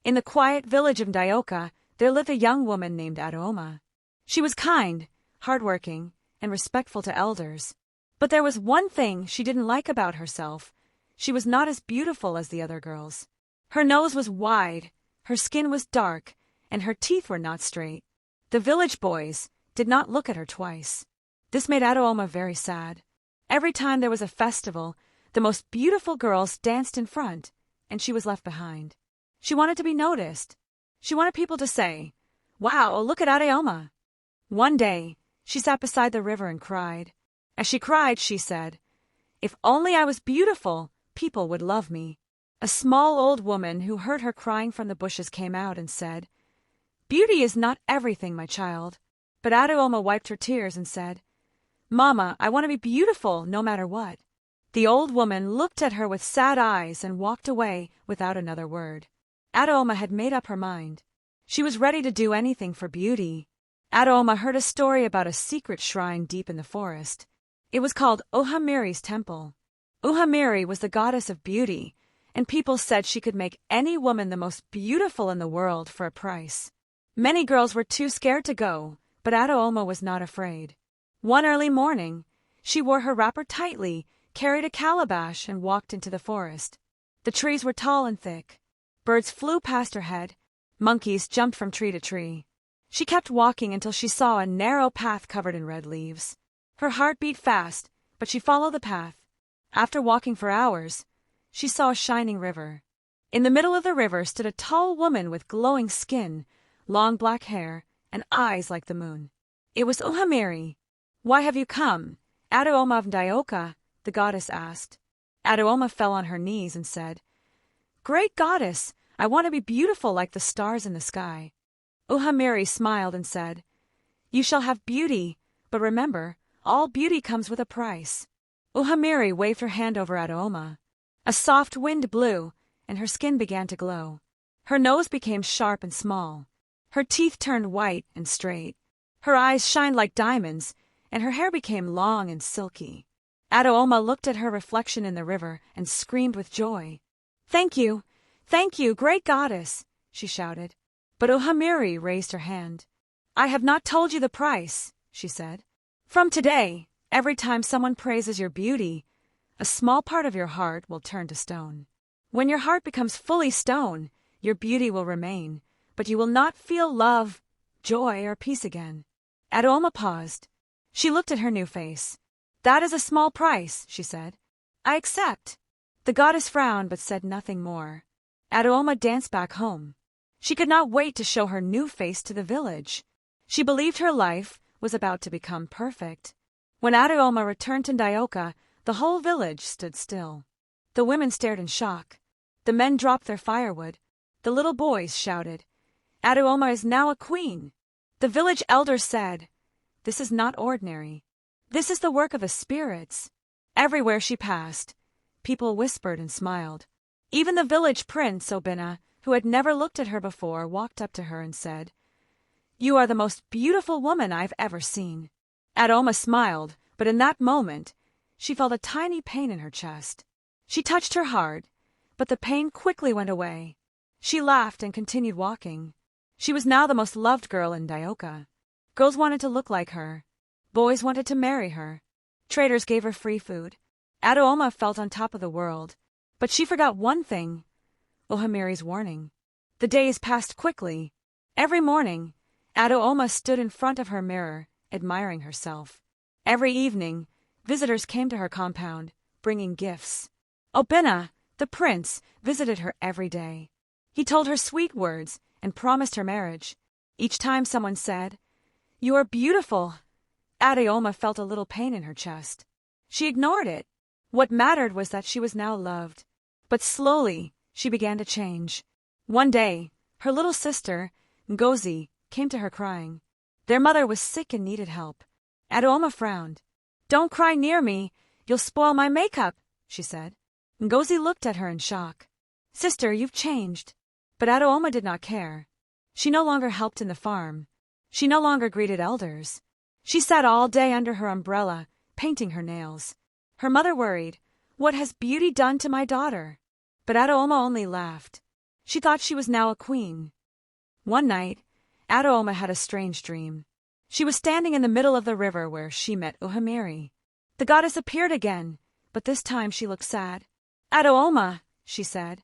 In the quiet village of Ndioka, there lived a young woman named Adaoma. She was kind, hardworking, and respectful to elders. But there was one thing she didn't like about herself. She was not as beautiful as the other girls. Her nose was wide, her skin was dark, and her teeth were not straight. The village boys did not look at her twice. This made Adaoma very sad. Every time there was a festival, the most beautiful girls danced in front, and she was left behind. She wanted to be noticed. She wanted people to say, "Wow, look at Adaoma." One day, she sat beside the river and cried. As she cried, she said, "If only I was beautiful, people would love me." A small old woman who heard her crying from the bushes came out and said, "Beauty is not everything, my child." But Adaoma wiped her tears and said, "Mama, I want to be beautiful no matter what." The old woman looked at her with sad eyes and walked away without another word. Adaoma had made up her mind. She was ready to do anything for beauty. Adaoma heard a story about a secret shrine deep in the forest. It was called Ohamiri's temple. Ohamiri was the goddess of beauty, and people said she could make any woman the most beautiful in the world for a price. Many girls were too scared to go, but Adaoma was not afraid. One early morning, she wore her wrapper tightly, carried a calabash, and walked into the forest. The trees were tall and thick. Birds flew past her head. Monkeys jumped from tree to tree. She kept walking until she saw a narrow path covered in red leaves. Her heart beat fast, but she followed the path. After walking for hours, she saw a shining river. In the middle of the river stood a tall woman with glowing skin, long black hair, and eyes like the moon. It was Ohamiri. "Why have you come, Adaoma of Ndioka?" the goddess asked. Adaoma fell on her knees and said, "Great goddess, I want to be beautiful like the stars in the sky." Ohamiri smiled and said, "You shall have beauty, but remember, all beauty comes with a price." Ohamiri waved her hand over Adaoma. A soft wind blew, and her skin began to glow. Her nose became sharp and small. Her teeth turned white and straight. Her eyes shined like diamonds, and her hair became long and silky. Adaoma looked at her reflection in the river and screamed with joy. Thank you, great goddess," she shouted. But Ohamiri raised her hand. "I have not told you the price," she said. "From today, every time someone praises your beauty, a small part of your heart will turn to stone. When your heart becomes fully stone, your beauty will remain, but you will not feel love, joy, or peace again." Adaoma paused. She looked at her new face. "That is a small price," she said. "I accept." The goddess frowned but said nothing more. Adaoma danced back home. She could not wait to show her new face to the village. She believed her life was about to become perfect. When Adaoma returned to Ndioka, the whole village stood still. The women stared in shock. The men dropped their firewood. The little boys shouted, "Adaoma is now a queen." The village elders said, "This is not ordinary. This is the work of the spirits." Everywhere she passed, people whispered and smiled. Even the village prince, Obina, who had never looked at her before, walked up to her and said, "You are the most beautiful woman I've ever seen." Adaoma smiled, but in that moment, she felt a tiny pain in her chest. She touched her heart, but the pain quickly went away. She laughed and continued walking. She was now the most loved girl in Ndioka. Girls wanted to look like her. Boys wanted to marry her. Traders gave her free food. Adaoma felt on top of the world, but she forgot one thing, Ohamiri's warning. The days passed quickly. Every morning, Adaoma stood in front of her mirror, admiring herself. Every evening, visitors came to her compound, bringing gifts. Obina, the prince, visited her every day. He told her sweet words and promised her marriage. Each time someone said, "You are beautiful," Adaoma felt a little pain in her chest. She ignored it. What mattered was that she was now loved. But slowly, she began to change. One day, her little sister, Ngozi, came to her crying. Their mother was sick and needed help. Adaoma frowned. "Don't cry near me. You'll spoil my makeup," she said. Ngozi looked at her in shock. "Sister, you've changed." But Adaoma did not care. She no longer helped in the farm. She no longer greeted elders. She sat all day under her umbrella, painting her nails. Her mother worried, "What has beauty done to my daughter?" But Adaoma only laughed. She thought she was now a queen. One night, Adaoma had a strange dream. She was standing in the middle of the river where she met Uhamiri. The goddess appeared again, but this time she looked sad. "Adaoma," she said,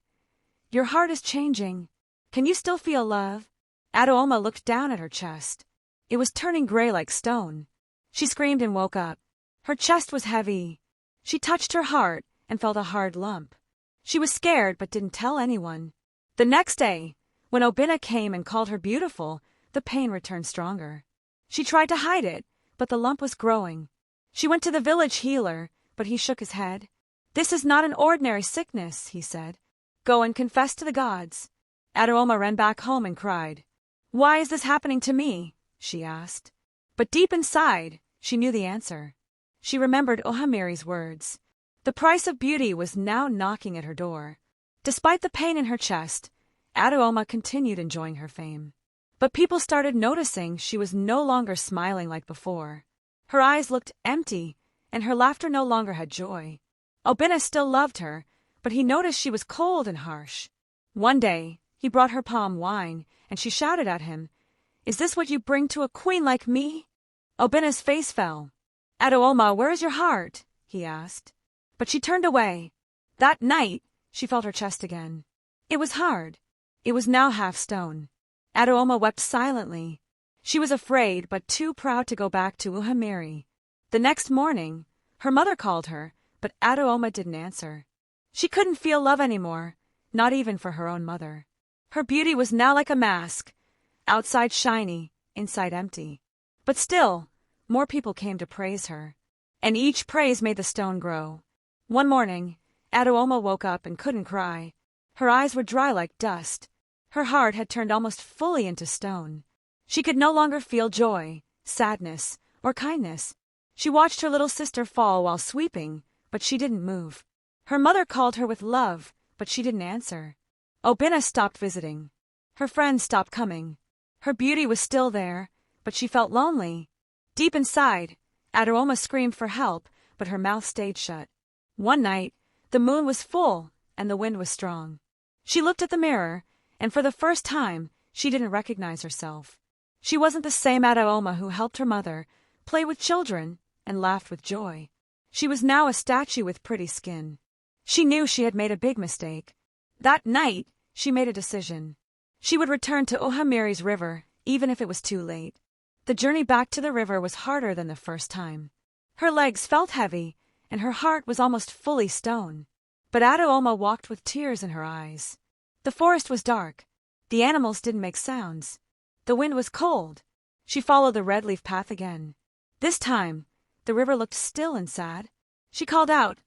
"your heart is changing. Can you still feel love?" Adaoma looked down at her chest. It was turning gray like stone. She screamed and woke up. Her chest was heavy. She touched her heart and felt a hard lump. She was scared but didn't tell anyone. The next day, when Obinna came and called her beautiful, the pain returned stronger. She tried to hide it, but the lump was growing. She went to the village healer, but he shook his head. "This is not an ordinary sickness," he said. "Go and confess to the gods." Adaoma ran back home and cried. "Why is this happening to me?" she asked. But deep inside, she knew the answer. She remembered Uhamiri's words. The price of beauty was now knocking at her door. Despite the pain in her chest, Adaoma continued enjoying her fame. But people started noticing she was no longer smiling like before. Her eyes looked empty, and her laughter no longer had joy. Obinna still loved her, but he noticed she was cold and harsh. One day, he brought her palm wine, and she shouted at him, "Is this what you bring to a queen like me?" Obinna's face fell. "Adaoma, where is your heart?" he asked. But she turned away. That night, she felt her chest again. It was hard. It was now half stone. Adaoma wept silently. She was afraid, but too proud to go back to Uhamiri. The next morning, her mother called her, but Adaoma didn't answer. She couldn't feel love anymore, not even for her own mother. Her beauty was now like a mask, outside shiny, inside empty. But still, more people came to praise her, and each praise made the stone grow. One morning, Adaoma woke up and couldn't cry. Her eyes were dry like dust. Her heart had turned almost fully into stone. She could no longer feel joy, sadness, or kindness. She watched her little sister fall while sweeping, but she didn't move. Her mother called her with love, but she didn't answer. Obinna stopped visiting. Her friends stopped coming. Her beauty was still there, but she felt lonely. Deep inside, Adaoma screamed for help, but her mouth stayed shut. One night, the moon was full, and the wind was strong. She looked at the mirror, and for the first time, she didn't recognize herself. She wasn't the same Adaoma who helped her mother, play with children, and laughed with joy. She was now a statue with pretty skin. She knew she had made a big mistake. That night, she made a decision. She would return to Uhamiri's river, even if it was too late. The journey back to the river was harder than the first time. Her legs felt heavy, and her heart was almost fully stone. But Adaoma walked with tears in her eyes. The forest was dark. The animals didn't make sounds. The wind was cold. She followed the red leaf path again. This time, the river looked still and sad. She called out,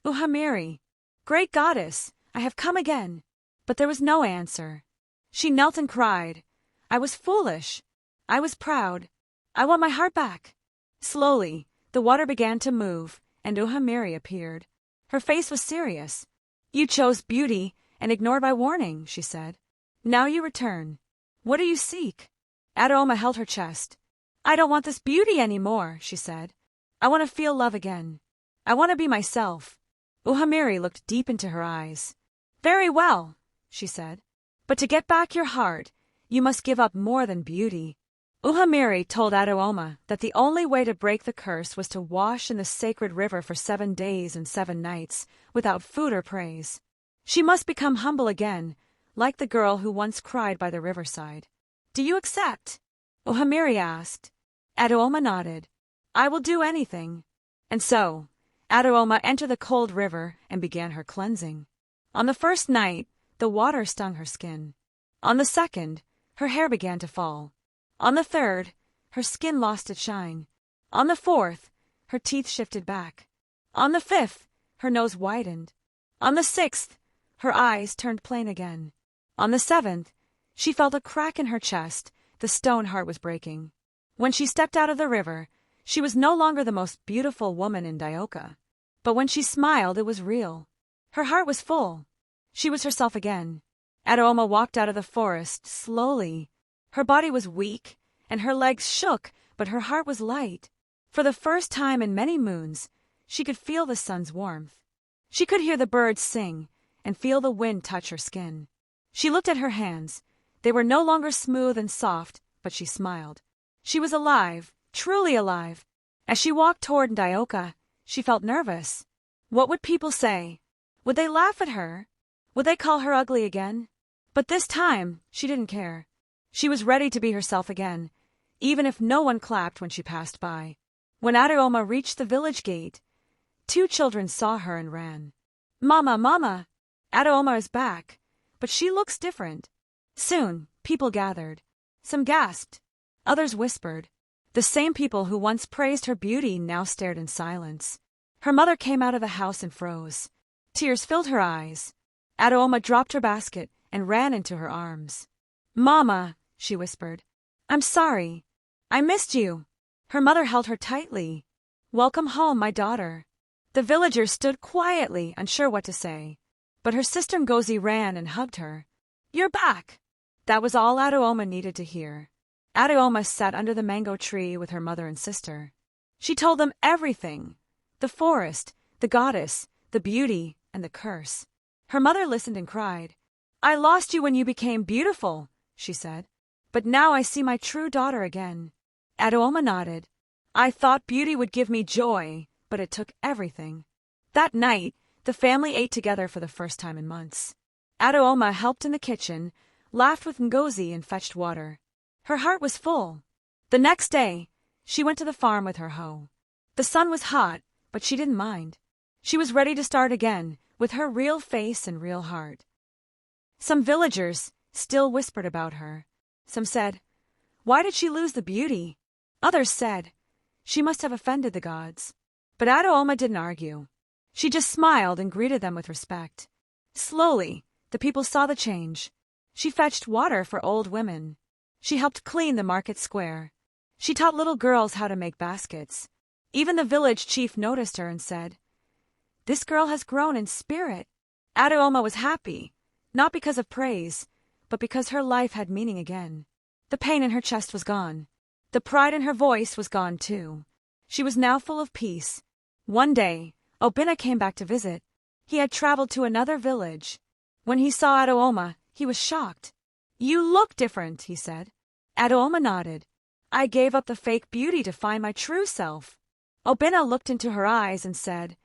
"Uhamiri, great goddess, I have come again." But there was no answer. She knelt and cried, "I was foolish. I was proud. I want my heart back." Slowly, the water began to move, and Uhamiri appeared. Her face was serious. "You chose beauty and ignored my warning," she said. "Now you return. What do you seek?" Adaoma held her chest. "I don't want this beauty anymore," she said. "I want to feel love again. I want to be myself." Uhamiri looked deep into her eyes. "Very well," she said. "But to get back your heart, you must give up more than beauty." Uhamiri told Adaoma that the only way to break the curse was to wash in the sacred river for 7 days and 7 nights, without food or praise. She must become humble again, like the girl who once cried by the riverside. "Do you accept?" Uhamiri asked. Adaoma nodded. "I will do anything." And so, Adaoma entered the cold river and began her cleansing. On the first night, the water stung her skin. On the second, her hair began to fall. On the third, her skin lost its shine. On the fourth, her teeth shifted back. On the fifth, her nose widened. On the sixth, her eyes turned plain again. On the seventh, she felt a crack in her chest. The stone heart was breaking. When she stepped out of the river, she was no longer the most beautiful woman in Dioka. But when she smiled, it was real. Her heart was full. She was herself again. Adaoma walked out of the forest slowly. Her body was weak, and her legs shook, but her heart was light. For the first time in many moons, she could feel the sun's warmth. She could hear the birds sing and feel the wind touch her skin. She looked at her hands. They were no longer smooth and soft, but she smiled. She was alive, truly alive. As she walked toward Ndioka, she felt nervous. What would people say? Would they laugh at her? Would they call her ugly again? But this time, she didn't care. She was ready to be herself again, even if no one clapped when she passed by. When Adaoma reached the village gate, 2 children saw her and ran. Mama, Mama! Adaoma is back, but she looks different. Soon, people gathered. Some gasped. Others whispered. The same people who once praised her beauty now stared in silence. Her mother came out of the house and froze. Tears filled her eyes. Adaoma dropped her basket and ran into her arms. Mama, she whispered. I'm sorry. I missed you. Her mother held her tightly. Welcome home, my daughter. The villagers stood quietly, unsure what to say. But her sister Ngozi ran and hugged her. You're back. That was all Adaoma needed to hear. Adaoma sat under the mango tree with her mother and sister. She told them everything. The forest, the goddess, the beauty, and the curse. Her mother listened and cried. I lost you when you became beautiful, she said. But now I see my true daughter again. Adaoma nodded. I thought beauty would give me joy, but it took everything. That night, the family ate together for the first time in months. Adaoma helped in the kitchen, laughed with Ngozi, and fetched water. Her heart was full. The next day, she went to the farm with her hoe. The sun was hot, but she didn't mind. She was ready to start again, with her real face and real heart. Some villagers still whispered about her. Some said, why did she lose the beauty? Others said, she must have offended the gods. But Adaoma didn't argue. She just smiled and greeted them with respect. Slowly, the people saw the change. She fetched water for old women. She helped clean the market square. She taught little girls how to make baskets. Even the village chief noticed her and said, this girl has grown in spirit. Adaoma was happy, not because of praise, but because her life had meaning again. The pain in her chest was gone. The pride in her voice was gone too. She was now full of peace. One day, Obinna came back to visit. He had traveled to another village. When he saw Adaoma, he was shocked. You look different, he said. Adaoma nodded. I gave up the fake beauty to find my true self. Obinna looked into her eyes and said,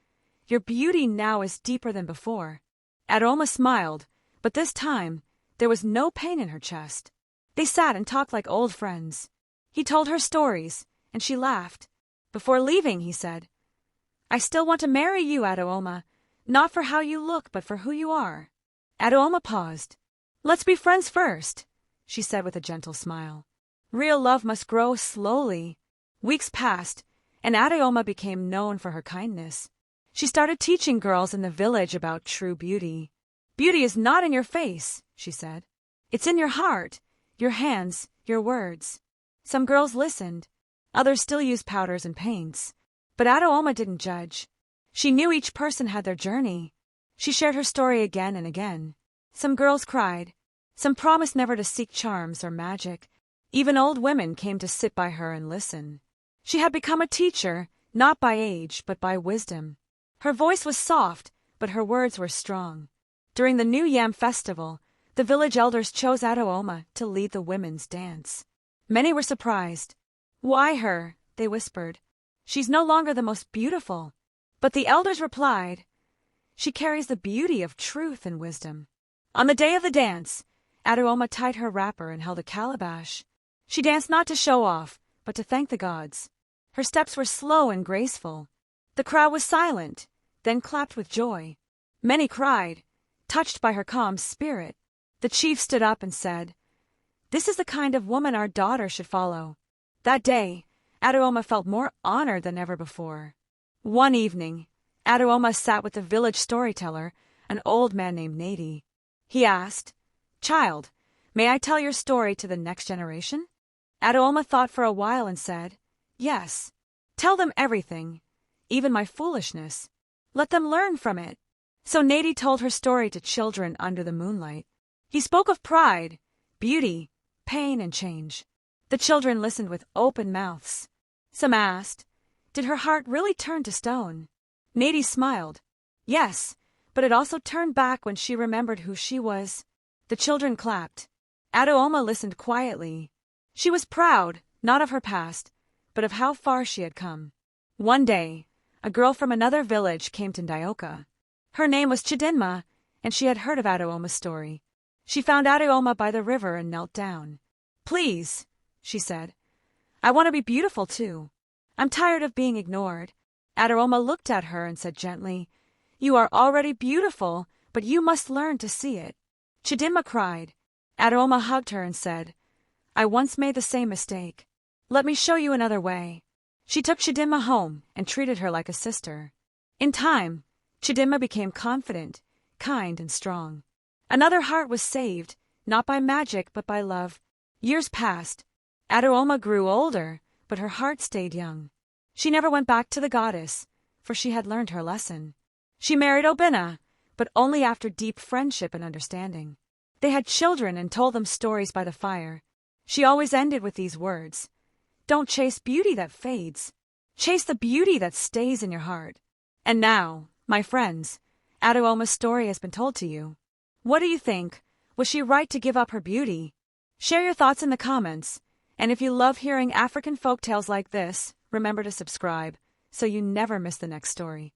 your beauty now is deeper than before. Adaoma smiled, but this time, there was no pain in her chest. They sat and talked like old friends. He told her stories, and she laughed. Before leaving, he said, I still want to marry you, Adaoma, not for how you look, but for who you are. Adaoma paused. Let's be friends first, she said with a gentle smile. Real love must grow slowly. Weeks passed, and Adaoma became known for her kindness. She started teaching girls in the village about true beauty. Beauty is not in your face, she said. It's in your heart, your hands, your words. Some girls listened. Others still used powders and paints. But Adaoma didn't judge. She knew each person had their journey. She shared her story again and again. Some girls cried. Some promised never to seek charms or magic. Even old women came to sit by her and listen. She had become a teacher, not by age, but by wisdom. Her voice was soft, but her words were strong. During the New Yam festival, the village elders chose Adaoma to lead the women's dance. Many were surprised. Why her? They whispered. She's no longer the most beautiful. But the elders replied, she carries the beauty of truth and wisdom. On the day of the dance, Adaoma tied her wrapper and held a calabash. She danced not to show off, but to thank the gods. Her steps were slow and graceful. The crowd was silent, then clapped with joy. Many cried, touched by her calm spirit. The chief stood up and said, this is the kind of woman our daughter should follow. That day, Adaoma felt more honored than ever before. One evening, Adaoma sat with the village storyteller, an old man named Nadi. He asked, child, may I tell your story to the next generation? Adaoma thought for a while and said, yes. Tell them everything, even my foolishness. Let them learn from it. So Nadi told her story to children under the moonlight. He spoke of pride, beauty, pain, and change. The children listened with open mouths. Some asked, did her heart really turn to stone? Nadi smiled. Yes, but it also turned back when she remembered who she was. The children clapped. Adaoma listened quietly. She was proud, not of her past, but of how far she had come. One day, a girl from another village came to Ndioka. Her name was Chidinma, and she had heard of Adaoma's story. She found Adaoma by the river and knelt down. "Please," she said, "I want to be beautiful too. I'm tired of being ignored." Adaoma looked at her and said gently, "You are already beautiful, but you must learn to see it." Chidinma cried. Adaoma hugged her and said, "I once made the same mistake. Let me show you another way." She took Chidinma home and treated her like a sister. In time, Chidinma became confident, kind, and strong. Another heart was saved, not by magic but by love. Years passed. Adaoma grew older, but her heart stayed young. She never went back to the goddess, for she had learned her lesson. She married Obinna, but only after deep friendship and understanding. They had children and told them stories by the fire. She always ended with these words: "Don't chase beauty that fades. Chase the beauty that stays in your heart." And now, my friends, Adaoma's story has been told to you. What do you think? Was she right to give up her beauty? Share your thoughts in the comments. And if you love hearing African folktales like this, remember to subscribe so you never miss the next story.